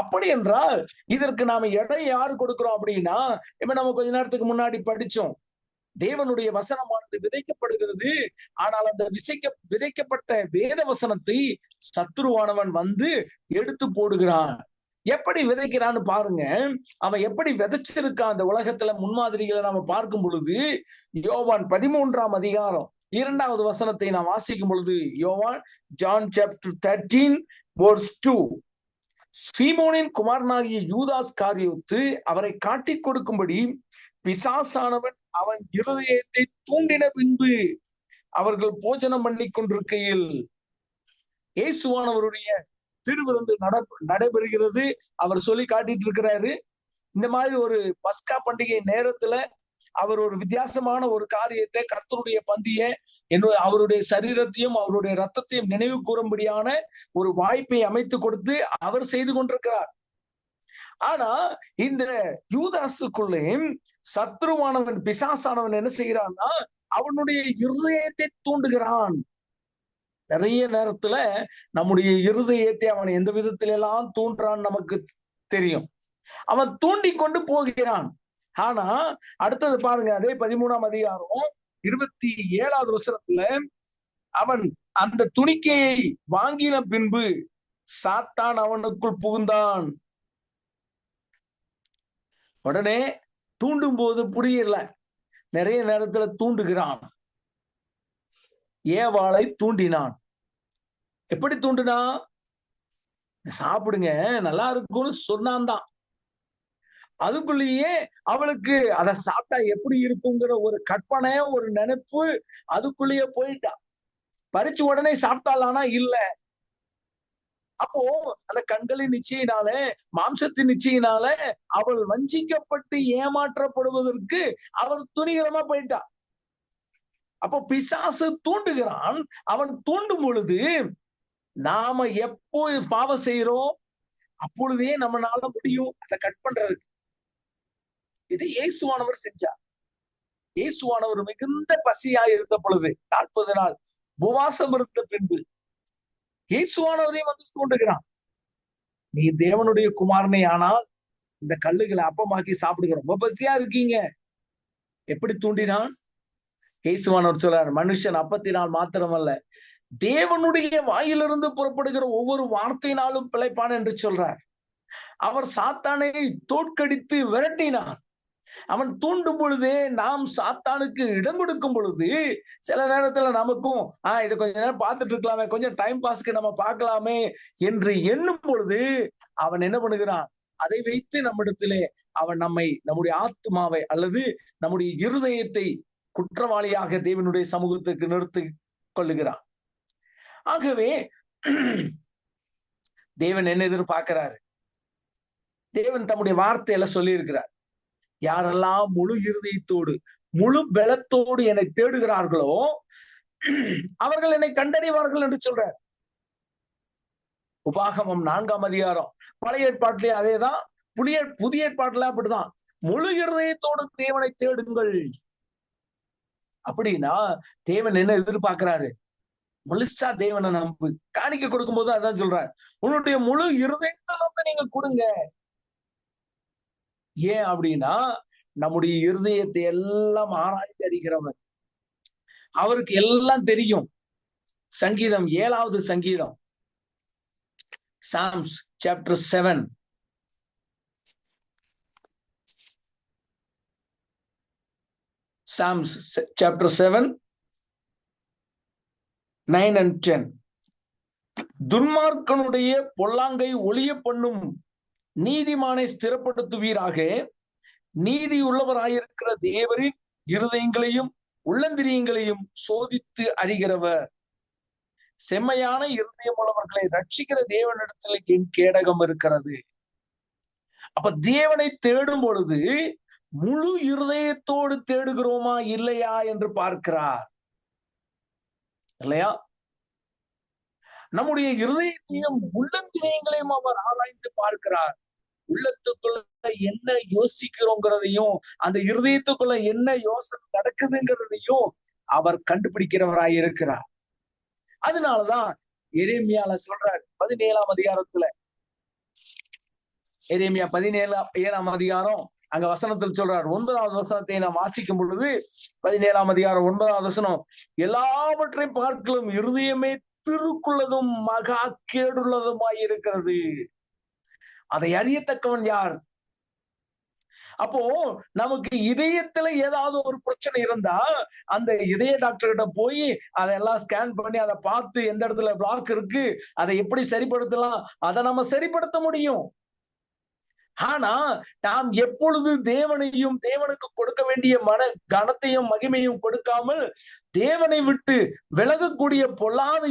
அப்படி என்றால் இதற்கு நாம எடை யாரு கொடுக்கிறோம் அப்படின்னா, இப்ப நம்ம கொஞ்ச நேரத்துக்கு முன்னாடி படிச்சோம், தேவனுடைய வசனமானது விதைக்கப்படுகிறது. ஆனால் அந்த விதைக்கப்பட்ட வேத வசனத்தை சத்துருவானவன் வந்து எடுத்து போடுகிறான். எப்படி விதைக்கிறான்னு பாருங்க. அவன் எப்படி விதைச்சிருக்கான் அந்த உலகத்துல முன்மாதிரிகளை நாம பார்க்கும் பொழுது, யோவான் 13:2 வசனத்தை நாம் வாசிக்கும் பொழுது, யோவான் ஜான் சாப்டர் 13:2, சீமோனின் குமாரனாகிய யூதாஸ் காரியோத்து அவரை காட்டிக் கொடுக்கும்படி பிசாசானவன் அவன் இருதயத்தை தூண்டின பின்பு அவர்கள் போஜனம் பண்ணி கொண்டிருக்கையில் இயேசுவானவருடைய திருவிருந்து நடைபெறுகிறது. அவர் சொல்லி காட்டிட்டு இருக்கிறாரு. இந்த மாதிரி ஒரு பஸ்கா பண்டிகை நேரத்துல அவர் ஒரு வித்தியாசமான ஒரு காரியத்தை, கர்த்தருடைய பந்தியை, அவருடைய சரீரத்தையும் அவருடைய ரத்தத்தையும் நினைவு கூறும்படியான ஒரு வாய்ப்பை அமைத்து கொடுத்து அவர் செய்து கொண்டிருக்கிறார். ஆனா இந்த யூதாசுக்குள்ளே சத்ருவானவன், பிசாசானவன் என்ன செய்யறான்னா, அவனுடைய இருதயத்தை தூண்டுகிறான். நிறைய நேரத்துல நம்முடைய இருதயத்தை அவன் எந்த விதத்தில எல்லாம் தூண்டுறான்னு நமக்கு தெரியும். அவன் தூண்டி கொண்டு போகிறான். ஆனா அடுத்தது பாருங்க, அதே 13:27 வசனத்துல, அவன் அந்த துணிக்கையை வாங்கின பின்பு சாத்தான் அவனுக்குள் புகுந்தான். உடனே தூண்டும் போது புரியல, நிறைய நேரத்துல தூண்டுகிறான். ஏவாளை தூண்டினான். எப்படி தூண்டினா? சாப்பிடுங்க நல்லா இருக்கும்னு சொன்னான் தான். அதுக்குள்ளேயே அவளுக்கு அதை சாப்பிட்டா எப்படி இருக்குங்கிற ஒரு கற்பனை, ஒரு நினைப்பு அதுக்குள்ளேயே போயிட்டா. பறிச்சு உடனே சாப்பிட்டாலானா இல்ல. அப்போ அந்த கண்களின் நிச்சயினால, மாம்சத்தின் நிச்சயினால அவள் வஞ்சிக்கப்பட்டு ஏமாற்றப்படுவதற்கு அவள் துணிகரமா போயிட்டா. அப்போ பிசாசு தூண்டுகிறான். அவன் தூண்டும் பொழுது நாம எப்போ பாவம் செய்யறோம் அப்பொழுதே நம்மளால முடியும் அதை கட் பண்றதுக்கு. இது இயேசுவானவர் செஞ்சார். இயேசுவானவர் மிகுந்த பசியா இருந்த பொழுது 40 நாள் உபவாசம் இருந்த பின்பு இயேசுவானவரையும் வந்து தூண்டுகிறான். நீ தேவனுடைய குமாரனை ஆனால் இந்த கல்லுகளை அப்பமாக்கி சாப்பிடுங்க, ரொம்ப பசியா இருக்கீங்க. எப்படி தூண்டினான்? இயேசுவானவர் சொல்றார், மனுஷன் அப்பத்தினால் மாத்திரமல்ல தேவனுடைய வாயிலிருந்து புறப்படுகிற ஒவ்வொரு வார்த்தையினாலும் பிழைப்பான் என்று சொல்றார். அவர் சாத்தானை தோற்கடித்து விரட்டினார். அவன் தூண்டும் பொழுதே நாம் சாத்தானுக்கு இடம் கொடுக்கும் பொழுது சில நேரத்துல நமக்கும் இதை கொஞ்ச நேரம் பார்த்துட்டு இருக்கலாமே, கொஞ்சம் டைம் பாஸ்க்கு நம்ம பார்க்கலாமே என்று எண்ணும் பொழுது அவன் என்ன பண்ணுகிறான்? அதை வைத்து நம்மிடத்திலே அவன் நம்முடைய ஆத்மாவை அல்லது நம்முடைய இருதயத்தை குற்றவாளியாக தேவனுடைய சமூகத்துக்கு நிறுத்தி கொள்ளுகிறான். ஆகவே தேவன் என்ன எதிர்பார்க்கிறாரு? தேவன் தம்முடைய வார்த்தையில சொல்லி இருக்கிறார், யாரெல்லாம் முழு இருதயத்தோடு முழு பலத்தோடு என்னை தேடுகிறார்களோ அவர்கள் என்னை கண்டறிவார்கள் என்று சொல்றார். உபாகமம் 4ஆம் அதிகாரம். பழைய ஏற்பாட்டிலே அதேதான், புதிய ஏற்பாட்டுல அப்படிதான். முழு இருதயத்தோடு தேவனை தேடுங்கள் அப்படின்னா தேவன் என்ன எதிர்பார்க்கிறாரு? முழுசா தேவனை நம்பு. காணிக்க கொடுக்கும் போது அதான் சொல்றாரு, உன்னுடைய முழு இருதயத்துல வந்து நீங்க கொடுங்க. ஏன் அப்படின்னா நம்முடைய இருதயத்தை எல்லாம் ஆராய்ந்து அறிகிறவன். அவருக்கு எல்லாம் தெரியும். சங்கீதம் 7வது சங்கீதம், Psalms chapter 7. Psalms chapter 7, 9 and 10. துன்மார்க்கனுடைய பொல்லாங்கை ஒளிய பண்ணும் நீதிமானை ஸ்திரப்படுத்துவீராக. நீதி உள்ளவராயிருக்கிற தேவரின் இருதயங்களையும் உள்ளந்திரியங்களையும் சோதித்து அறிகிறவர். செம்மையான இருதயம் உள்ளவர்களை ரட்சிக்கிற தேவனிடத்தில் என் கேடகம் இருக்கிறது. அப்ப தேவனை தேடும் பொழுது முழு இருதயத்தோடு தேடுகிறோமா இல்லையா என்று பார்க்கிறார், இல்லையா? நம்முடைய இருதயத்தையும் உள்ளந்திரியங்களையும் அவர் ஆராய்ந்து பார்க்கிறார். உள்ளத்துக்குள்ள என்ன யோசிக்கிறோங்கிறதையும் அந்த இருதயத்துக்குள்ள என்ன யோசனை நடக்குதுங்கிறதையும் அவர் கண்டுபிடிக்கிறவராய் இருக்கிறார். அதனாலதான் எரேமியால சொல்றாரு 17ஆம் அதிகாரத்துல, எரேமியா 17ஆம் அதிகாரம் அங்க வசனத்தில் சொல்றார். 9வது வசனத்தை நாம் வாசிக்கும் பொழுது 17ஆம் அதிகாரம் 9வது வசனம், எல்லாவற்றை பார்க்கலும் இருதயமே திருக்குள்ளதும் மகா கேடுள்ளதுமாய் இருக்கிறது, அதை அறியத்தக்கவன் யார்? அப்போ நமக்கு இதயத்துல ஏதாவது ஒரு பிரச்சனை இருந்தா அந்த இதய டாக்டர் கிட்ட போய் அதெல்லாம் ஸ்கேன் பண்ணி அதை பார்த்து எந்த இடத்துல பிளாக் இருக்கு, அதை எப்படி சரிப்படுத்தலாம், அதை நம்ம சரிப்படுத்த முடியும். ஆனா நாம் எப்பொழுது தேவனையும் தேவனுக்கு கொடுக்க வேண்டிய மன கனத்தையும் மகிமையும் கொடுக்காமல் தேவனை விட்டு விலகக்கூடிய பொல்லாத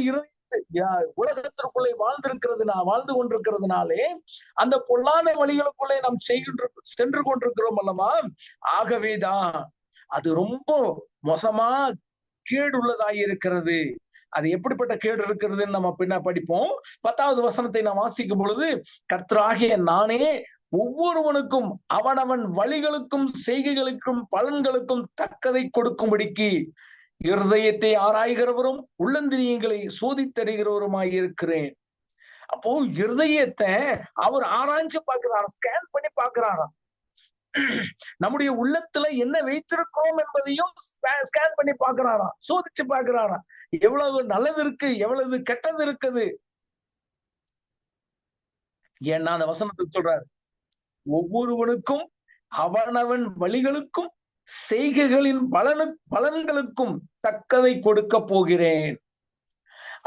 உலகத்திற்குள்ளே வாழ்ந்து கொண்டிருக்கிறதுனாலே அந்த பொல்லாத வழிகளுக்குள்ளே நாம் சென்று கொண்டிருக்கிறோம் அல்லவா? ஆகவேதான் அது ரொம்ப மோசமா கேடுள்ளதாய் இருக்கிறது. அது எப்படிப்பட்ட கேடு இருக்கிறதுன்னு நம்ம பின்ன படிப்போம். 10வது வசனத்தை நாம் வாசிக்கும் பொழுது, கர்த்தராகிய நானே ஒவ்வொருவனுக்கும் அவனவன் வழிகளுக்கும் செய்கைகளுக்கும் பலன்களுக்கும் தக்கதை கொடுக்கும்படிக்கு இருதயத்தை ஆராய்கிறவரும் உள்ளந்திரியங்களை சோதித்தறிகிறவருமாய் இருக்கிறேன். அப்போ இருதயத்தை அவர் ஆராய்ஞ்சு பார்க்கிறாரா, ஸ்கேன் பண்ணி பார்க்கிறாரா. நம்முடைய உள்ளத்துல என்ன வைத்திருக்கிறோம் என்பதையும் ஸ்கேன் பண்ணி பார்க்கிறாரா, சோதிச்சு பார்க்கிறாரா. எவ்வளவு நல்லது இருக்கு, எவ்வளவு கெட்டது இருக்குது. ஏன்னா அந்த வசனத்தில் சொல்றாரு, ஒவ்வொருவனுக்கும் அவனவன் வழிகளுக்கும் செய்கைகளின் பலன்களுக்கும் தக்கதை கொடுக்க போகிறேன்.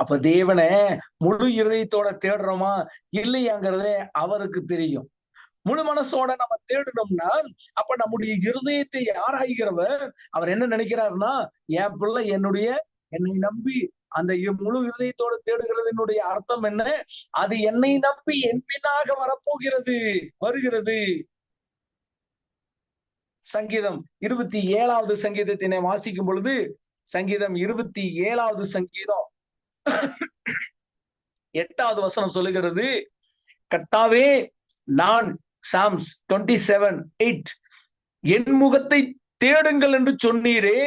அப்ப தேவனை முழு இருதயத்தோட தேடுறோமா இல்லையாங்கிறதே அவருக்கு தெரியும். முழு மனசோட நம்ம தேடணும்னா அப்ப நம்முடைய இருதயத்தை ஆராய்கிறவர் அவர் என்ன நினைக்கிறாருன்னா, என் பிள்ளை என்னை நம்பி அந்த முழு இருதயத்தோடு தேடுகிறதுனுடைய அர்த்தம் என்ன? அது என்னை நம்பி என் பின்னாக வருகிறது. சங்கீதம் 27வது சங்கீதத்தினை வாசிக்கும் பொழுது, சங்கீதம் 27வது சங்கீதம் 8வது வசனம் சொல்லுகிறது, கர்த்தாவே நான் Psalms 27:8 என் முகத்தை தேடுங்கள் என்று சொன்னீரே,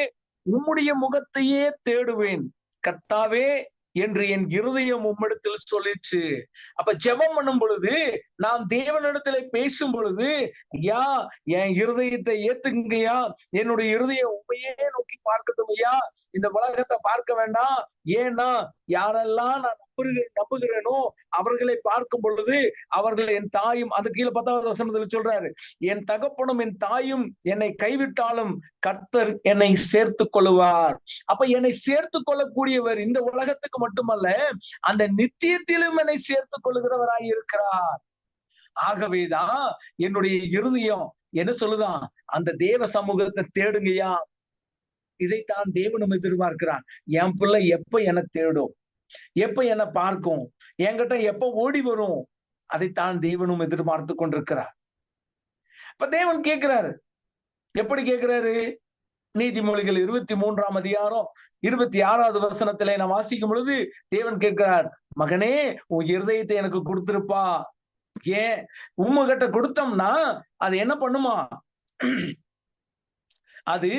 உம்முடைய முகத்தையே தேடுவேன் கர்த்தாவே என்று என் இருதயம் உம்மிடத்தில் சொல்லிச்சு. அப்ப ஜெபம் பண்ணும் பொழுது, நாம் தேவனிடத்துல பேசும் பொழுது, ஐயா என் இருதயத்தை ஏத்துங்கய்யா, என்னுடைய இருதயம் உண்மையே நோக்கி பார்க்கட்டும் ஐயா, இந்த உலகத்தை பார்க்க வேண்டாம். ஏன்னா யாரெல்லாம் நான் நம்புகிறேனோ அவர்களை பார்க்கும் பொழுது அவர்கள் என் தாயும், அது கீழே 10வது வசனத்துல சொல்றாரு, என் தகப்பனும் என் தாயும் என்னை கைவிட்டாலும் கர்த்தர் என்னை சேர்த்து கொள்ளுவார். அப்ப என்னை சேர்த்து கொள்ளக்கூடியவர் இந்த உலகத்துக்கு மட்டுமல்ல, அந்த நித்தியத்திலும் என்னை சேர்த்து கொள்ளுகிறவராய் இருக்கிறார். ஆகவேதான் என்னுடைய இருதயம் என்ன சொல்லுதான், அந்த தேவ சமூகத்தை தேடுங்கய்யா. இதைத்தான் தேவனும் எதிர்பார்க்கிறான். என் பிள்ளை எப்ப என்னை தேடும், எப்ப என்ன பார்க்கும், என்கிட்ட எப்ப ஓடி வரும், அதைத்தான் தேவனும் எதிர்பார்த்து கொண்டிருக்கிறார். இப்ப தேவன் கேட்கிறாரு, எப்படி கேட்கிறாரு? நீதிமொழிகள் 23ஆம் அதிகாரம் 26வது வசனத்திலே நான் வாசிக்கும் பொழுது தேவன் கேட்கிறார், மகனே உன் இருதயத்தை எனக்கு கொடுத்திருப்பா. ஏன் உம்மகிட்ட கொடுத்தோம்னா அது என்ன பண்ணுமா? அது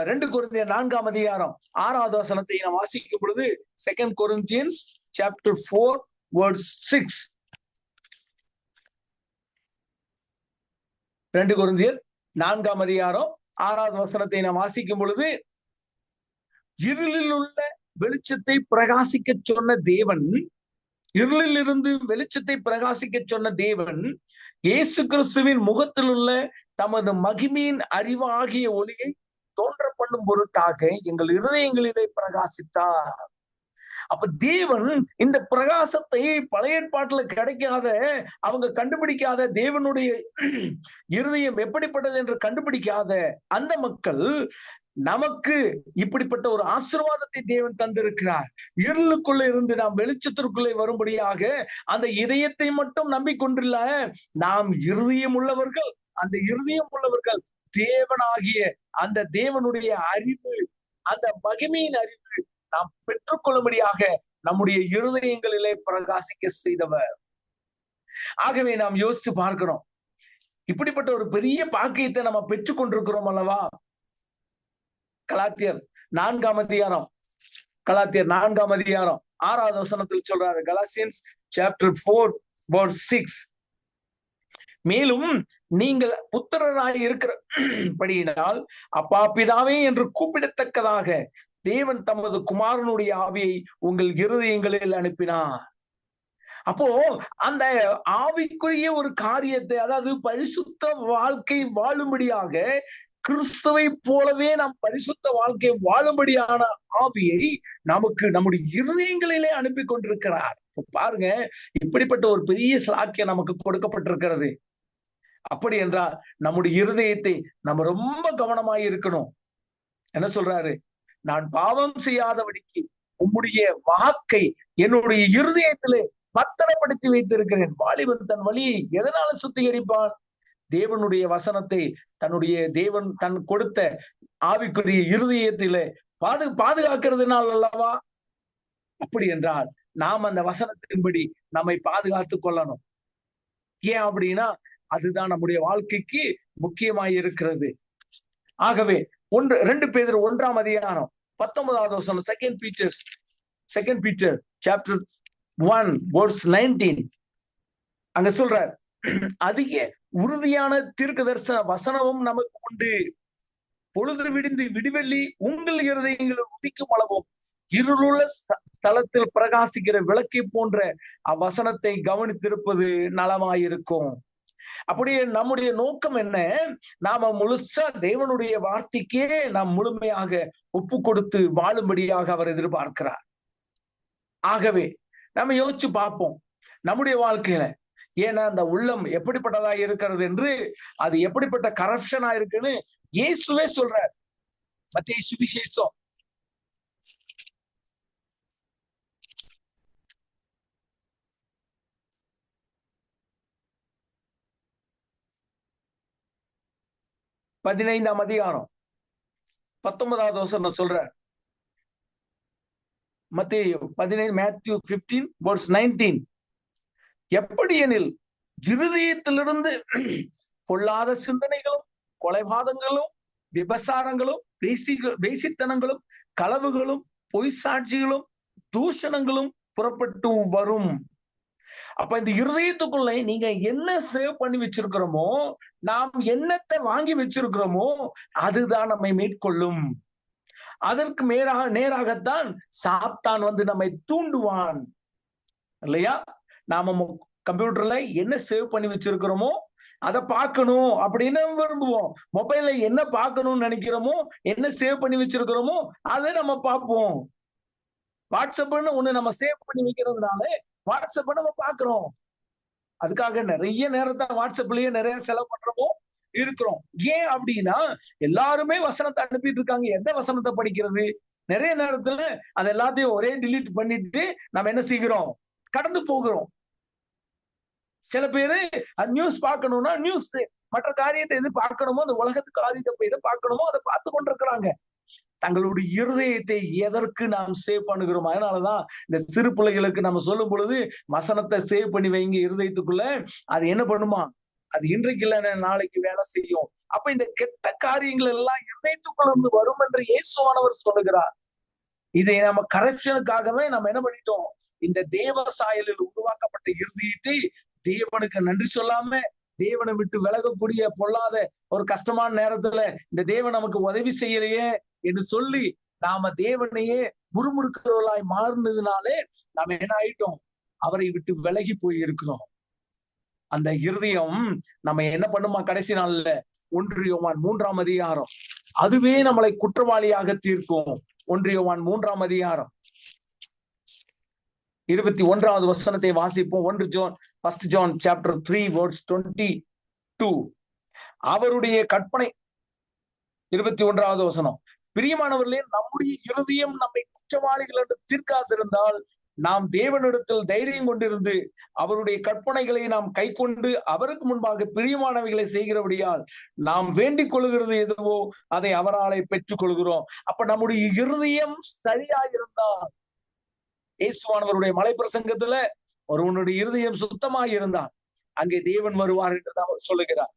2 கொரிந்தியர் 4ஆம் அதிகாரம் 6வது வசனத்தை நாம் வாசிக்கும் பொழுது, 2 Corinthians chapter 4 verse 6. 2 கொரிந்தியர் 4ஆம் அதிகாரம் 6வது வசனத்தை நாம் வாசிக்கும் பொழுது, இருளில் உள்ள வெளிச்சத்தை பிரகாசிக்க சொன்ன தேவன், இருளில் இருந்து வெளிச்சத்தை பிரகாசிக்க சொன்ன தேவன் இயேசு கிறிஸ்துவின் முகத்தில் உள்ள தமது மகிமையின் அறிவாகிய ஒளியை தோன்ற பண்ணும் பொருட்டாக எங்கள் இருதயங்களிலே பிரகாசித்தார். அப்ப தேவன் இந்த பிரகாசத்தை பழைய ஏற்பாட்டுல கிடைக்காத, அவங்க கண்டுபிடிக்காத, தேவனுடைய இருதயம் எப்படிப்பட்டது என்று கண்டுபிடிக்காத அந்த மக்கள் நமக்கு இப்படிப்பட்ட ஒரு ஆசீர்வாதத்தை தேவன் தந்திருக்கிறார். இருளுக்குள்ள இருந்து நாம் வெளிச்சத்திற்குள்ளே வரும்படியாக அந்த இதயத்தை மட்டும் நம்பிக்கொண்டில்ல, நாம் இருதயம் உள்ளவர்கள். அந்த இருதயம் உள்ளவர்கள் தேவனாகிய அந்த தேவனுடைய அறிவு, அந்த மகிமையின் அறிவு நாம் பெற்றுக்கொள்ளும்படியாக நம்முடைய இருதயங்களிலே பிரகாசிக்க செய்தவர். ஆகவே நாம் யோசித்து பார்க்கிறோம், இப்படிப்பட்ட ஒரு பெரிய பாக்கியத்தை நம்ம பெற்றுக் கொண்டிருக்கிறோம் அல்லவா? கலாத்தியர் 4ஆம் அதிகாரம் 6வது வசனத்தில் சொல்றாரு. கலாசியன்ஸ் சாப்டர் 4:6. மேலும் நீங்கள் புத்திரராய் இருக்கிறபடியினால் அப்பா பிதாவே என்று கூப்பிடத்தக்கதாக தேவன் தமது குமாரனுடைய ஆவியை உங்கள் இருதயங்களில் அனுப்பினார். அப்போ அந்த ஆவிக்குரிய ஒரு காரியத்தை, அதாவது பரிசுத்த வாழ்க்கை வாழும்படியாக, கிறிஸ்துவை போலவே நாம் பரிசுத்த வாழ்க்கை வாழும்படியான ஆவியை நமக்கு நம்முடைய இருதயங்களிலே அனுப்பி கொண்டிருக்கிறார். பாருங்க, இப்படிப்பட்ட ஒரு பெரிய ஸ்லாக்கியம் நமக்கு கொடுக்கப்பட்டிருக்கிறது. அப்படி என்றால் நம்முடைய இருதயத்தை நம்ம ரொம்ப கவனமாய் இருக்கணும். என்ன சொல்றாரு? நான் பாவம் செய்யாதபடிக்கு உம்முடைய வாக்கை என்னுடைய இருதயத்திலே பத்திரப்படுத்தி வைத்திருக்கிறேன். வாலிபன் தன் வழியை எதனால சுத்திகரிப்பான்? தேவனுடைய வசனத்தை தேவன் தன் கொடுத்த ஆவிக்குரிய இருதயத்திலே பாதுகாக்கிறதுனால அல்லவா? அப்படி என்றால் நாம் அந்த வசனத்தின்படி நம்மை பாதுகாத்துக் கொள்ளணும். ஏன் அப்படின்னா அதுதான் நம்முடைய வாழ்க்கைக்கு முக்கியமாய் இருக்கிறது. ஆகவே 2 பேதுரு 1ஆம் அதிகாரம் 19வது வசனம், செகண்ட் பீட்டர் சாப்டர் 1:19 அங்க சொல்றார், அதிக உறுதியான தீர்க்க தரிசன வசனமும் நமக்கு உண்டு. பொழுது விடிந்து விடிவெள்ளி உங்கள் இருதயங்களில் உதிக்கும் அளவும் இருளுள்ள ஸ்தலத்தில் பிரகாசிக்கிற விளக்கை போன்ற அவ்வசனத்தை கவனித்திருப்பது நலமாயிருக்கும். அப்படியே நம்முடைய நோக்கம் என்ன? நாம முழுசா தேவனுடைய வார்த்தைக்கே நாம் முழுமையாக ஒப்பு கொடுத்து வாழும்படியாக அவர் எதிர்பார்க்கிறார். ஆகவே நம்ம யோசிச்சு பார்ப்போம் நம்முடைய வாழ்க்கையில, ஏன்னா அந்த உள்ளம் எப்படிப்பட்டதா இருக்கிறது என்று, அது எப்படிப்பட்ட கரப்ஷனா இருக்குன்னு இயேசுவே சொல்றார். மத்தேயு சுவிசேஷம் 15ஆம் அதிகாரம் 19வது வசனம் சொல்றார். மத்தேயு 15, Matthew 15:19. எப்படி எனில் இருதயத்திலிருந்து பொல்லாத சிந்தனைகளும், கொலைபாதங்களும், விபசாரங்களும், வேசித்தனங்களும், களவுகளும், பொய் சாட்சிகளும், தூஷணங்களும் புறப்பட்டு வரும். அப்ப இந்த இருதயத்துக்குள்ள நீங்க என்ன சேவ் பண்ணி வச்சிருக்கிறோமோ, நாம் என்னத்தை வாங்கி வச்சிருக்கிறோமோ அதுதான் நம்மை மேற்கொள்ளும். அதற்கு நேராகத்தான் சாத்தான் வந்து நம்மை தூண்டுவான் இல்லையா? நாம கம்ப்யூட்டர்ல என்ன சேவ் பண்ணி வச்சிருக்கிறோமோ அதை பார்க்கணும் அப்படின்னு விரும்புவோம். மொபைல்ல என்ன பார்க்கணும்னு நினைக்கிறோமோ, என்ன சேவ் பண்ணி வச்சிருக்கிறோமோ அதை நம்ம பார்ப்போம். வாட்ஸ்அப்னு ஒண்ணு நம்ம சேவ் பண்ணி வைக்கிறதுனால வாட்ஸ்அப் நம்ம பாக்குறோம். அதுக்காக நிறைய நேரத்தை வாட்ஸ்அப்லயே நிறைய செலவு பண்றோமோ இருக்கிறோம். ஏன் அப்படின்னா எல்லாருமே வசனத்தை அனுப்பிட்டு இருக்காங்க. எந்த வசனத்தை படிக்கிறது? நிறைய நேரத்துல அது எல்லாத்தையும் ஒரே டிலீட் பண்ணிட்டு நம்ம என்ன செய்கிறோம்? கடந்து போகிறோம். சில பேரு நியூஸ் பார்க்கணும்னா நியூஸ், மற்ற காரியத்தை எது பார்க்கணுமோ, அந்த உலகத்து காரியத்தை எதை பார்க்கணுமோ அதை பார்த்து கொண்டிருக்கிறாங்க. தங்களுடைய இருதயத்தை எதற்கு நாம் சேவ் பண்ணுகிறோம்? அதனாலதான் இந்த சிறு பிள்ளைகளுக்கு நம்ம சொல்லும் பொழுது வசனத்தை சேவ் பண்ணி வைங்க இருதயத்துக்குள்ள. அது என்ன பண்ணுமா? அது இன்றைக்கு இல்ல நாளைக்கு வேலை செய்யும். அப்ப இந்த கெட்ட காரியங்கள் எல்லாம் இருதயத்துக்குள்ள இருந்து வரும் என்று இயேசுவானவர் சொல்லுகிறார். இதை நம்ம கரெக்ஷனுக்காகவே நம்ம என்ன பண்ணிட்டோம்? இந்த தேவ சாயலில் உருவாக்கப்பட்ட இருதயத்தை தேவனுக்கு நன்றி சொல்லாம, தேவனை விட்டு விலகக்கூடிய பொல்லாத ஒரு கஷ்டமான நேரத்துல இந்த தேவன் நமக்கு உதவி செய்யலையே என்று சொல்லி நாம தேவனையே முறுமுறுக்கிறவர்களாய் மாறினதுனாலே நாம என்ன ஆயிட்டோம்? அவரை விட்டு விலகி போய் இருக்கிறோம். அந்த இருதயம் நம்ம என்ன பண்ணுமா? கடைசி நாள்ல 1 யோவான் 3ஆம் அதிகாரம் அதுவே நம்மளை குற்றவாளியாக தீர்க்கும். 1 யோவான் 3ஆம் அதிகாரம் 21வது வசனத்தை வாசிப்போம். 1 John chapter 3 verse 22. அவருடைய கற்பனை 21வது வசனம். பிரியமானவர்களே, நம்முடைய இருதயம் நம்மை குற்றவாளிகள் என்று தீர்க்காதிருந்தால் நாம் தேவனிடத்தில் தைரியம் கொண்டிருந்து அவருடைய கற்பனைகளை நாம் கை கொண்டு அவருக்கு முன்பாக பிரியமானவைகளை செய்கிறபடியால் நாம் வேண்டிக் கொள்கிறது எதுவோ அதை அவராலே பெற்றுக் கொள்கிறோம். அப்ப நம்முடைய இருதயம் சரியா இருந்தால், இயேசுவானவருடைய மலை பிரசங்கத்துல ஒருவனுடைய இருதயம் சுத்தமாய் இருந்தால் அங்கே தேவன் வருவார் என்று அவர் சொல்லுகிறார்.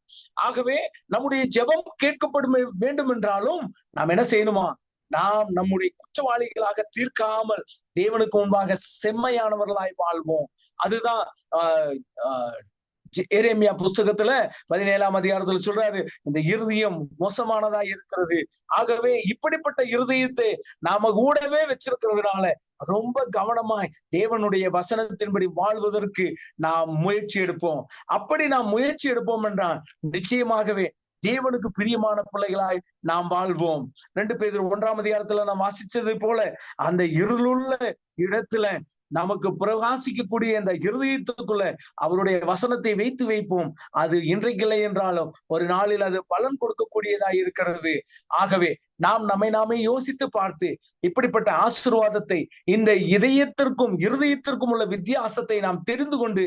ஆகவே நம்முடைய ஜெபம் கேட்கப்படும் வேண்டும் என்றாலும் நாம் என்ன செய்யணுமா? நாம் நம்முடைய குற்றவாளிகளாக தீர்க்காமல் தேவனுக்கு முன்பாக செம்மையானவர்களாய் வாழ்வோம். அதுதான் எரேமியா புஸ்தகத்துல 17ஆம் அதிகாரத்துல சொல்றாரு, இந்த இருதயம் மோசமானதா இருக்கிறது. ஆகவே இப்படிப்பட்ட இருதயத்தை நாம கூடவே வச்சிருக்கிறதுனால ரொம்ப கவனமாய் தேவனுடைய வசனத்தின்படி வாழ்வதற்கு நாம் முயற்சி எடுப்போம். அப்படி நாம் முயற்சி எடுப்போம் என்றால் நிச்சயமாகவே தேவனுக்கு பிரியமான பிள்ளைகளாய் நாம் வாழ்வோம். 2 பேதுரு 1ஆம் அதிகாரத்துல நாம் வாசிச்சது போல அந்த இருளுள்ள இடத்துல நமக்கு பிரகாசிக்கக்கூடிய இந்த இருதயத்துக்குள்ள அவருடைய வசனத்தை வைத்து வைப்போம். அது இன்றைக்கில்லை என்றாலும் ஒரு நாளில் அது பலன் கொடுக்கக்கூடியதாய் இருக்கிறது. ஆகவே நாம் நம்மை நாமே யோசித்து பார்த்து இப்படிப்பட்ட ஆசீர்வாதத்தை, இந்த இதயத்திற்கும் இருதயத்திற்கும் உள்ள வித்தியாசத்தை நாம் தெரிந்து கொண்டு,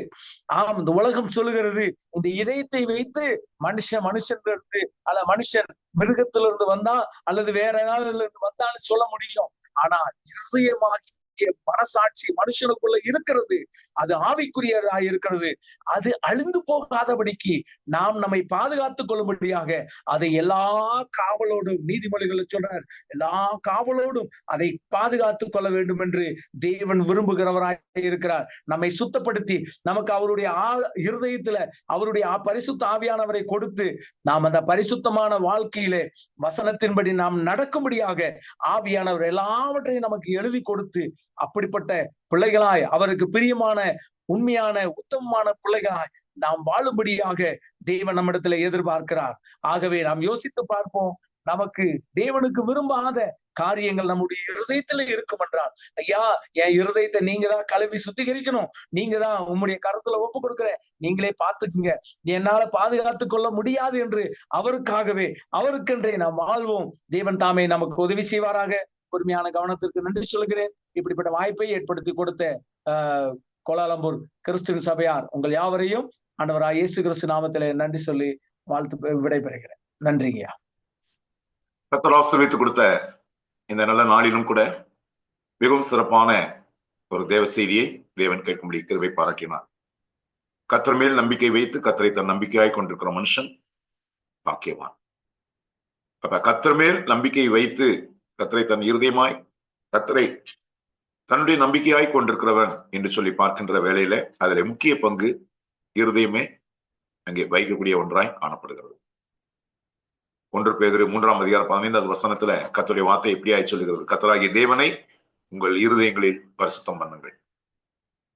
இந்த உலகம் சொல்லுகிறது இந்த இதயத்தை வைத்து மனுஷனிலிருந்து அல்ல மனுஷன் மிருகத்திலிருந்து வந்தா அல்லது வேற ஏதாவது இருந்து வந்தான்னு சொல்ல முடியும். ஆனா இருதயமாகி மனசாட்சி மனுஷனுக்குள்ள இருக்கிறது, அது ஆவிக்குரியதா இருக்கிறது. அது அழிந்து போகாதபடிக்கு நாம் நம்மை பாதுகாத்துக் கொள்ளும்படியாக அதை எல்லா காவலோடும், நீதிமொழிகளை சொல்றார், எல்லா காவலோடும் அதை பாதுகாத்துக் கொள்ள வேண்டும் என்று தேவன் விரும்புகிறவராய் இருக்கிறார். நம்மை சுத்தப்படுத்தி நமக்கு அவருடைய இருதயத்துல அவருடைய பரிசுத்த ஆவியானவரை கொடுத்து நாம் அந்த பரிசுத்தமான வாழ்க்கையிலே வசனத்தின்படி நாம் நடக்கும்படியாக ஆவியானவர் எல்லாவற்றையும் நமக்கு எழுதி கொடுத்து அப்படிப்பட்ட பிள்ளைகளாய், அவருக்கு பிரியமான உண்மையான உத்தமமான பிள்ளைகளாய் நாம் வாழும்படியாக தேவன் நம்மிடத்துல எதிர்பார்க்கிறார். ஆகவே நாம் யோசித்து பார்ப்போம். நமக்கு தேவனுக்கு விரும்பாத காரியங்கள் நம்முடைய இருதயத்துல இருக்கும் என்றால், ஐயா என் இருதயத்தை நீங்க தான் கழுவி சுத்திகரிக்கணும், நீங்க தான் உங்களுடைய கருத்துல ஒப்பு கொடுக்கிற, நீங்களே பார்த்துக்குங்க, என்னால பாதுகாத்துக் கொள்ள முடியாது என்று அவருக்காகவே அவருக்கென்றே நாம் வாழ்வோம். தேவன் தாமே நமக்கு உதவி செய்வாராக. பொறுமையான கவனத்திற்கு நன்றி சொல்கிறேன். இப்படிப்பட்ட வாய்ப்பை ஏற்படுத்தி கொடுத்த கோலாலம்பூர் கிறிஸ்துவின் சபையார் உங்கள் யாவரையும் ஆண்டவராகிய இயேசு கிறிஸ்து நாமத்திலே நன்றி சொல்லி வாழ்த்து விடைபெறுகிறேன். நன்றிங்கய்யா. கர்த்தர் ஆசீர்வதித்து கொடுத்த இந்த நல்ல நாளிலும் கூட மிகவும் சிறப்பான ஒரு தேவ செய்தியை தேவன் கேட்கும்படி கிருபை பாராட்டினார். கர்த்தர் மேல் நம்பிக்கை வைத்து கர்த்தரை தன் நம்பிக்கையாய் கொண்டிருக்கிற மனுஷன் பாக்கியவான். அப்ப கர்த்தர் மேல் நம்பிக்கை வைத்து கர்த்தரை தன் இருதயமாய், கர்த்தரை தன்னுடைய நம்பிக்கையாய் கொண்டிருக்கிறவன் என்று சொல்லி பார்க்கின்ற வேளையில அதிலே முக்கிய பங்கு இருதயமே அங்கே வைக்கக்கூடிய ஒன்றாய் காணப்படுகிறது. 1 பேதுரு 3ஆம் அதிகாரம் 15வது வசனத்துல கர்த்தருடைய வார்த்தை எப்படியாய் சொல்லுகிறது? கர்த்தராகிய தேவனை உங்கள் இருதயங்களில் பரிசுத்தம் பண்ணுங்கள்,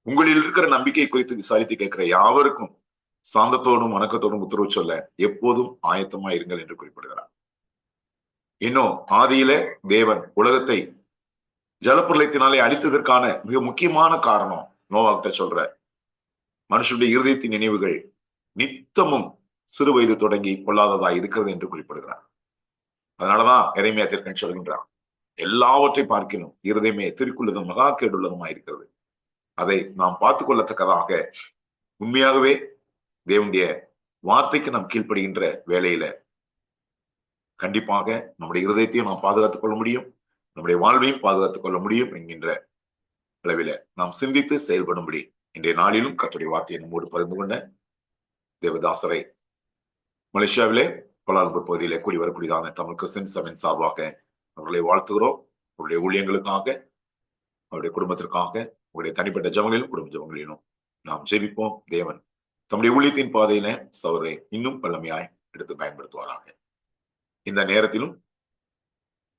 உங்களில் இருக்கிற நம்பிக்கை குறித்து விசாரித்து கேட்கிற யாவருக்கும் சாந்தத்தோடும் வணக்கத்தோடும் உத்தரவு சொல்ல எப்போதும் ஆயத்தமா இருங்கள் என்று குறிப்பிடுகிறார். இன்னும் ஆதியில தேவன் உலகத்தை ஜலப்பிரளயத்தினாலே அழித்ததற்கான மிக முக்கியமான காரணம் நோவாகிட்ட சொல்ற, மனுஷனுடைய இருதயத்தின் நினைவுகள் நித்தமும் சிறு வயது தொடங்கி கொள்ளாததா இருக்கிறது என்று குறிப்பிடுகிறார். அதனாலதான் எரேமியா தீர்க்கன் சொல்கின்றார், எல்லாவற்றை பார்க்கணும் இருதயமே திருக்குள்ளதும் மகா கேடுள்ளதுமா இருக்கிறது. அதை நாம் பார்த்து கொள்ளத்தக்கதாக உண்மையாகவே தேவனுடைய வார்த்தைக்கு நாம் கீழ்ப்படுகின்ற வேலையில கண்டிப்பாக நம்முடைய இருதயத்தையும் நாம் பாதுகாத்துக் கொள்ள முடியும், நம்முடைய வாழ்வையும் பாதுகாத்துக் கொள்ள முடியும் என்கின்ற அளவில நாம் சிந்தித்து செயல்படும்படி இன்றைய நாளிலும் கர்த்தருடைய வார்த்தையை நம்மோடு பகிர்ந்து கொண்ட தேவதாசரை மலேசியாவிலே கோலாலம்பூர் பகுதியிலே கூடி வரக்கூடியதான தமிழ் கிறிஸ்டியன் சபையின் சார்பாக அவர்களை வாழ்த்துகிறோம். அவருடைய ஊழியங்களுக்காக, அவருடைய குடும்பத்திற்காக, அவருடைய தனிப்பட்ட ஜெபங்களிலும் குடும்ப ஜெபங்களிலும் நாம் ஜெபிப்போம். தேவன் தம்முடைய ஊழியத்தின் பாதையில சவரை இன்னும் வல்லமையாய் எடுத்து பயன்படுத்துவாராக. இந்த நேரத்திலும்